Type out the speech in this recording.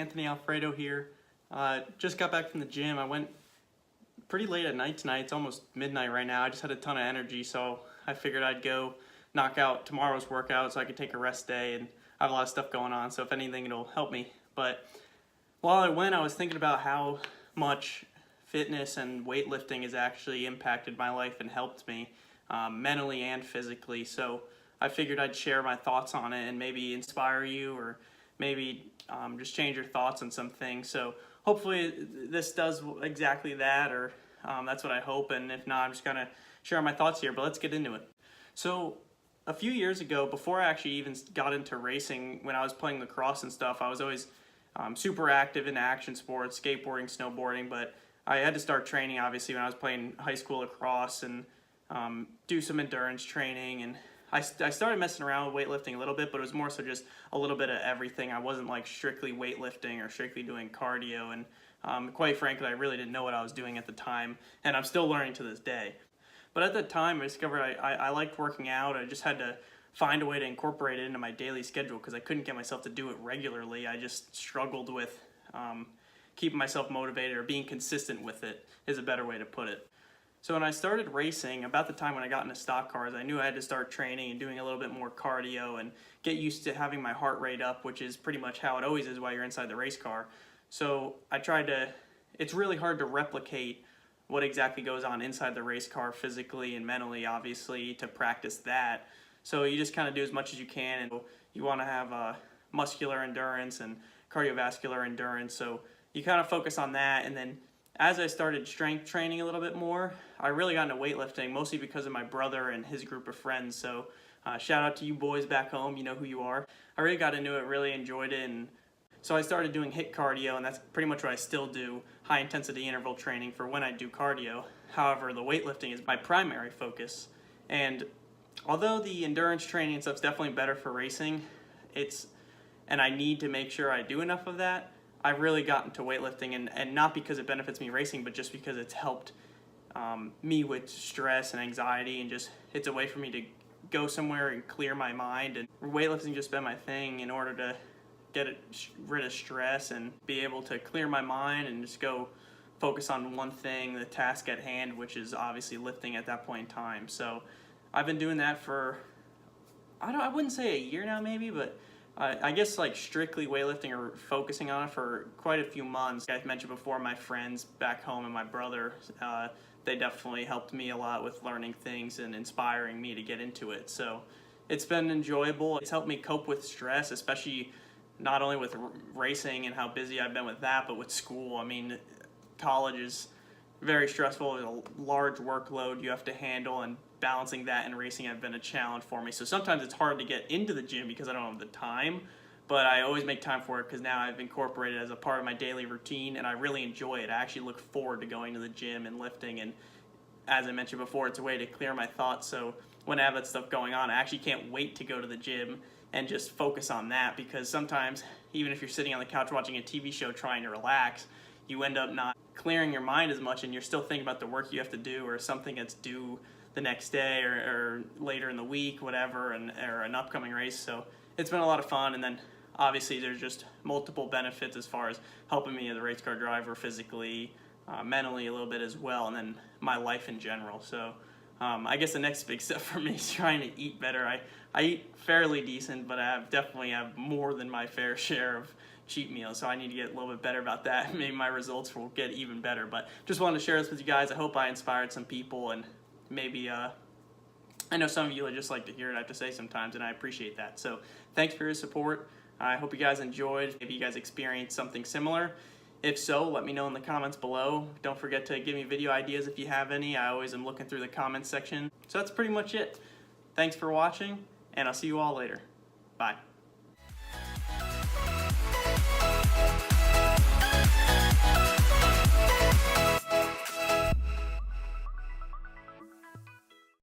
Anthony Alfredo here. Just got back from the gym. I went pretty late at night tonight. It's almost midnight right now. I just had a ton of energy, so I figured I'd go knock out tomorrow's workout so I could take a rest day, and I have a lot of stuff going on, so if anything, it'll help me. But while I went, I was thinking about how much fitness and weightlifting has actually impacted my life and helped me mentally and physically. So I figured I'd share my thoughts on it and maybe inspire you, or maybe just change your thoughts on some things. So hopefully this does exactly that, or that's what I hope, and if not, I'm just gonna share my thoughts here, but let's get into it. So a few years ago, before I actually even got into racing, when I was playing lacrosse and stuff, I was always super active in action sports, skateboarding, snowboarding, but I had to start training obviously when I was playing high school lacrosse and do some endurance training, and I started messing around with weightlifting a little bit, but it was more so just a little bit of everything. I wasn't like strictly weightlifting or strictly doing cardio, and quite frankly, I really didn't know what I was doing at the time, and I'm still learning to this day. But at the time, I discovered I liked working out. I just had to find a way to incorporate it into my daily schedule because I couldn't get myself to do it regularly. I just struggled with keeping myself motivated, or being consistent with it is a better way to put it. So when I started racing, about the time when I got into stock cars, I knew I had to start training and doing a little bit more cardio and get used to having my heart rate up, which is pretty much how it always is while you're inside the race car. So I tried to, it's really hard to replicate what exactly goes on inside the race car physically and mentally, obviously, to practice that. So you just kind of do as much as you can, and you want to have muscular endurance and cardiovascular endurance. So you kind of focus on that, and then as I started strength training a little bit more, I really got into weightlifting, mostly because of my brother and his group of friends. So shout out to you boys back home, you know who you are. I really got into it, really enjoyed it, and so I started doing HIIT cardio, and that's pretty much what I still do, high intensity interval training for when I do cardio. However, the weightlifting is my primary focus, and although the endurance training and stuff is definitely better for racing, and I need to make sure I do enough of that, I really got into weightlifting, and not because it benefits me racing, but just because it's helped me with stress and anxiety, and just it's a way for me to go somewhere and clear my mind. And weightlifting just been my thing in order to get rid of stress and be able to clear my mind and just go focus on one thing, the task at hand, which is obviously lifting at that point in time. So I've been doing that for, I wouldn't say a year now maybe, but I guess like strictly weightlifting or focusing on it for quite a few months. Like I mentioned before, my friends back home and my brother, they definitely helped me a lot with learning things and inspiring me to get into it. So it's been enjoyable. It's helped me cope with stress, especially not only with racing and how busy I've been with that, but with school. I mean, college is very stressful. A large workload you have to handle, and balancing that and racing have been a challenge for me. So sometimes it's hard to get into the gym because I don't have the time, but I always make time for it because now I've incorporated it as a part of my daily routine, and I really enjoy it. I actually look forward to going to the gym and lifting, and as I mentioned before, it's a way to clear my thoughts. So when I have that stuff going on, I actually can't wait to go to the gym and just focus on that, because sometimes even if you're sitting on the couch watching a TV show trying to relax, you end up not clearing your mind as much, and you're still thinking about the work you have to do, or something that's due the next day, or later in the week, whatever, or an upcoming race. So it's been a lot of fun, and then obviously there's just multiple benefits as far as helping me as a race car driver physically, mentally a little bit as well, and then my life in general. So I guess the next big step for me is trying to eat better. I eat fairly decent, but I definitely have more than my fair share of cheat meals, so I need to get a little bit better about that. Maybe my results will get even better, but just wanted to share this with you guys. I hope I inspired some people, and maybe I know some of you just like to hear it I have to say sometimes, and I appreciate that. So thanks for your support. I hope you guys enjoyed. Maybe you guys experienced something similar. If so, let me know in the comments below. Don't forget to give me video ideas if you have any. I always am looking through the comments section. So that's pretty much it. Thanks for watching, and I'll see you all later. Bye.